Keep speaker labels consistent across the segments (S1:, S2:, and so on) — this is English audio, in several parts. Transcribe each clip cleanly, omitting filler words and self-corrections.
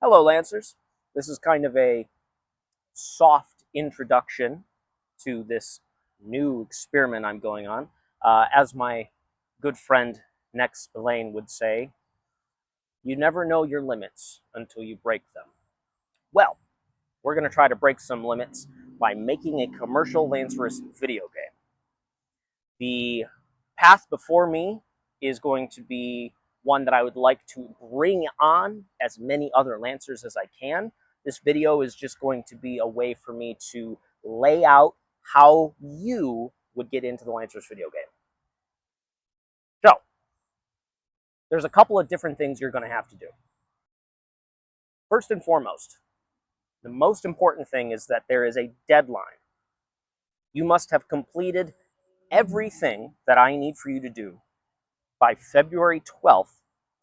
S1: Hello, Lancers. This is kind of a soft introduction to this new experiment I'm going on. As my good friend Next Spillane would say, you never know your limits until you break them. Well, we're going to try to break some limits by making a commercial Lancerus video game. The path before me is going to be one that I would like to bring on as many other Lancers as I can. This video is just going to be a way for me to lay out how you would get into the Lancerus video game. So, there's a couple of different things you're going to have to do. First and foremost, the most important thing is that there is a deadline. You must have completed everything that I need for you to do by February 12th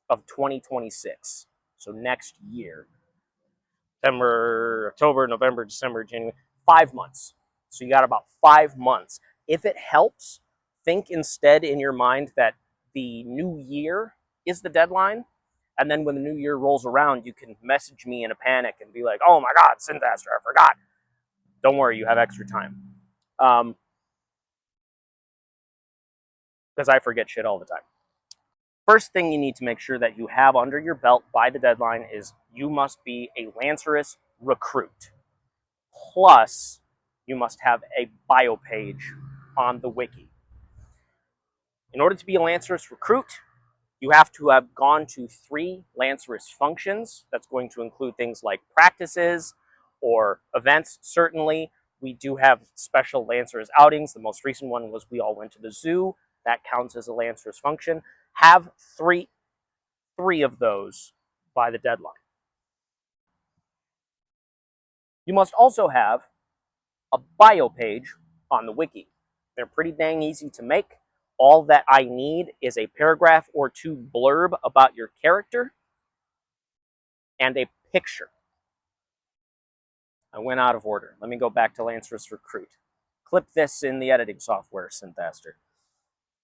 S1: of 2026. So next year. September, October, November, December, January, 5 months. So you got about 5 months. If it helps, think instead in your mind that the new year is the deadline. And then when the new year rolls around, you can message me in a panic and be like, oh my God, Synthaster, I forgot. Don't worry, you have extra time. Because I forget shit all the time. First thing you need to make sure that you have under your belt by the deadline is you must be a Lancerus recruit. Plus, you must have a bio page on the wiki. In order to be a Lancerus recruit, you have to have gone to 3 Lancerus functions. That's going to include things like practices or events, certainly. We do have special Lancerus outings. The most recent one was we all went to the zoo. That counts as a Lancerus function. Have three of those by the deadline. You must also have a bio page on the wiki. They're pretty dang easy to make. All that I need is a paragraph or 2 blurb about your character and a picture. I went out of order. Let me go back to Lancerus Recruit. Clip this in the editing software, Synthaster.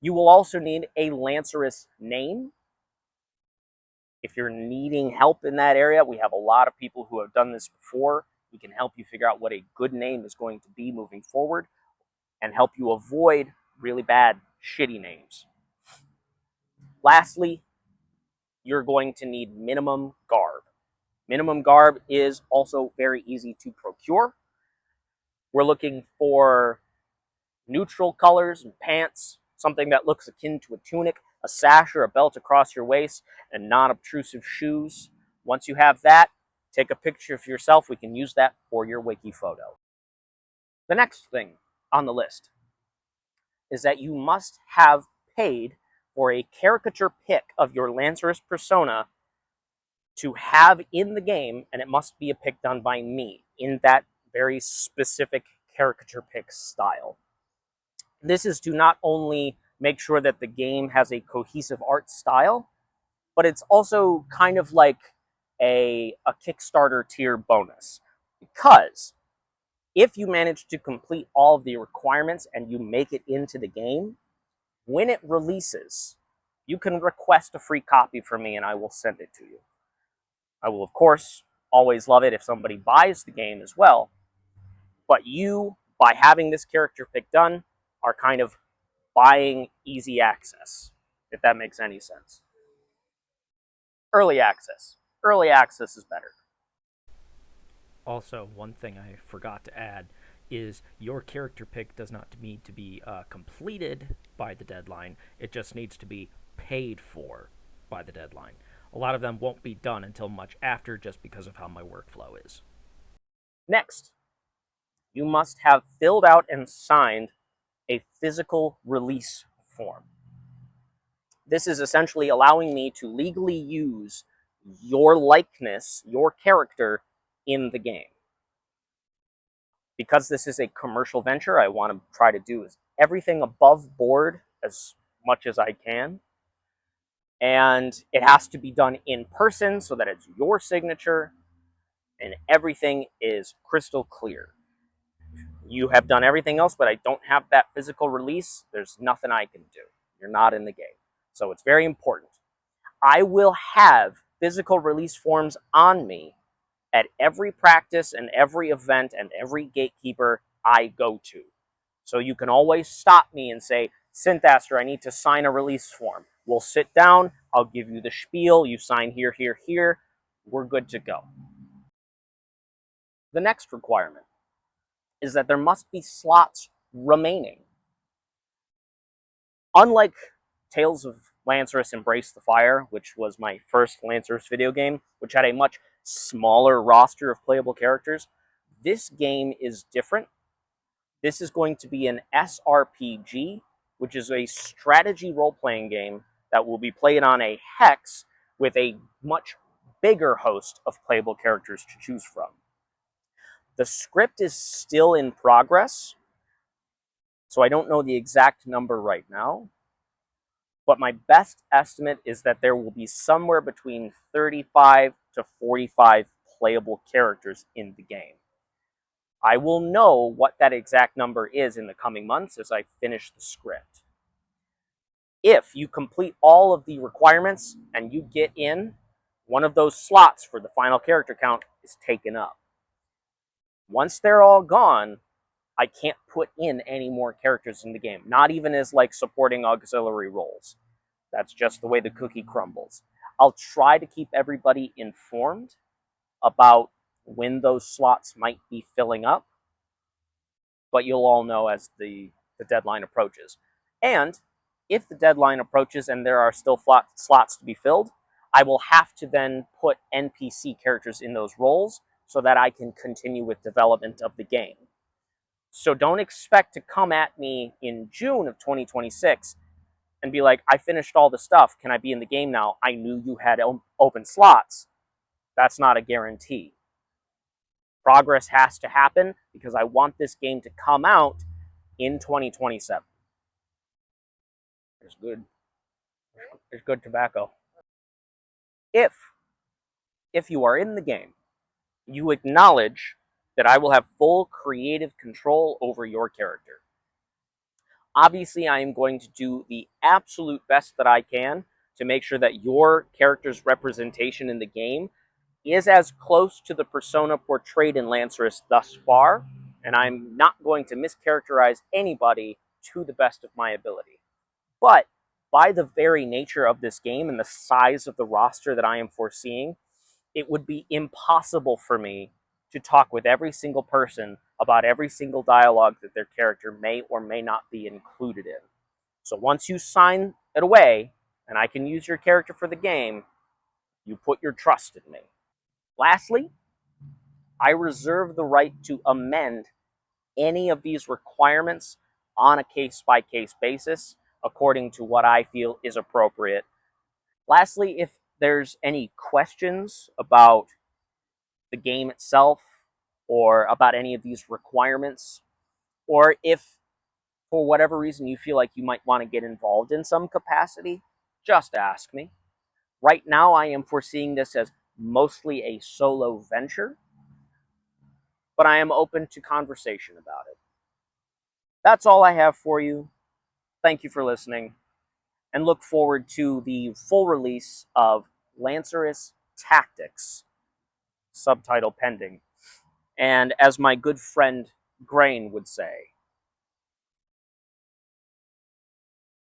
S1: You will also need a Lancerus name. If you're needing help in that area, we have a lot of people who have done this before. We can help you figure out what a good name is going to be moving forward and help you avoid really bad, shitty names. Lastly, you're going to need minimum garb. Minimum garb is also very easy to procure. We're looking for neutral colors and pants, something that looks akin to a tunic, a sash or a belt across your waist, and non-obtrusive shoes. Once you have that, take a picture of yourself. We can use that for your wiki photo. The next thing on the list is that you must have paid for a caricature pic of your Lancerus persona to have in the game, and it must be a pic done by me in that very specific caricature pic style. This is to not only make sure that the game has a cohesive art style, but it's also kind of like a Kickstarter tier bonus. Because if you manage to complete all of the requirements and you make it into the game, when it releases, you can request a free copy from me and I will send it to you. I will, of course, always love it if somebody buys the game as well. But you, by having this character pick done, are kind of buying easy access, if that makes any sense. Early access. Early access is better.
S2: Also, one thing I forgot to add is your character pick does not need to be completed by the deadline. It just needs to be paid for by the deadline. A lot of them won't be done until much after just because of how my workflow is.
S1: Next, you must have filled out and signed a physical release form. This is essentially allowing me to legally use your likeness, your character, in the game. Because this is a commercial venture, I want to try to do everything above board as much as I can. And it has to be done in person so that it's your signature and everything is crystal clear. You have done everything else, but I don't have that physical release. There's nothing I can do. You're not in the game. So it's very important. I will have physical release forms on me at every practice and every event and every gatekeeper I go to. So you can always stop me and say, Synthaster, I need to sign a release form. We'll sit down, I'll give you the spiel, you sign here, here, here, we're good to go. The next requirement is that there must be slots remaining. Unlike Tales of Lancerus Embrace the Fire, which was my first Lancerus video game, which had a much smaller roster of playable characters, this game is different. This is going to be an SRPG, which is a strategy role-playing game that will be played on a hex with a much bigger host of playable characters to choose from. The script is still in progress, so I don't know the exact number right now, but my best estimate is that there will be somewhere between 35 to 45 playable characters in the game. I will know what that exact number is in the coming months as I finish the script. If you complete all of the requirements and you get in, one of those slots for the final character count is taken up. Once they're all gone, I can't put in any more characters in the game, not even as like supporting auxiliary roles. That's just the way the cookie crumbles. I'll try to keep everybody informed about when those slots might be filling up, but you'll all know as the deadline approaches. And if the deadline approaches and there are still slots to be filled, I will have to then put NPC characters in those roles so that I can continue with development of the game. So don't expect to come at me in June of 2026 and be like, I finished all the stuff, can I be in the game now? I knew you had open slots. That's not a guarantee. Progress has to happen because I want this game to come out in 2027. There's good tobacco. If you are in the game, you acknowledge that I will have full creative control over your character. Obviously, I am going to do the absolute best that I can to make sure that your character's representation in the game is as close to the persona portrayed in Lancerus thus far, and I'm not going to mischaracterize anybody to the best of my ability. But by the very nature of this game and the size of the roster that I am foreseeing, it would be impossible for me to talk with every single person about every single dialogue that their character may or may not be included in. So once you sign it away, and I can use your character for the game, you put your trust in me. Lastly, I reserve the right to amend any of these requirements on a case-by-case basis according to what I feel is appropriate. Lastly, if there's any questions about the game itself or about any of these requirements, or if for whatever reason you feel like you might want to get involved in some capacity, just ask me. Right now, I am foreseeing this as mostly a solo venture, but I am open to conversation about it. That's all I have for you. Thank you for listening, and look forward to the full release of Lancerus Tactics, subtitle pending. And as my good friend Grain would say,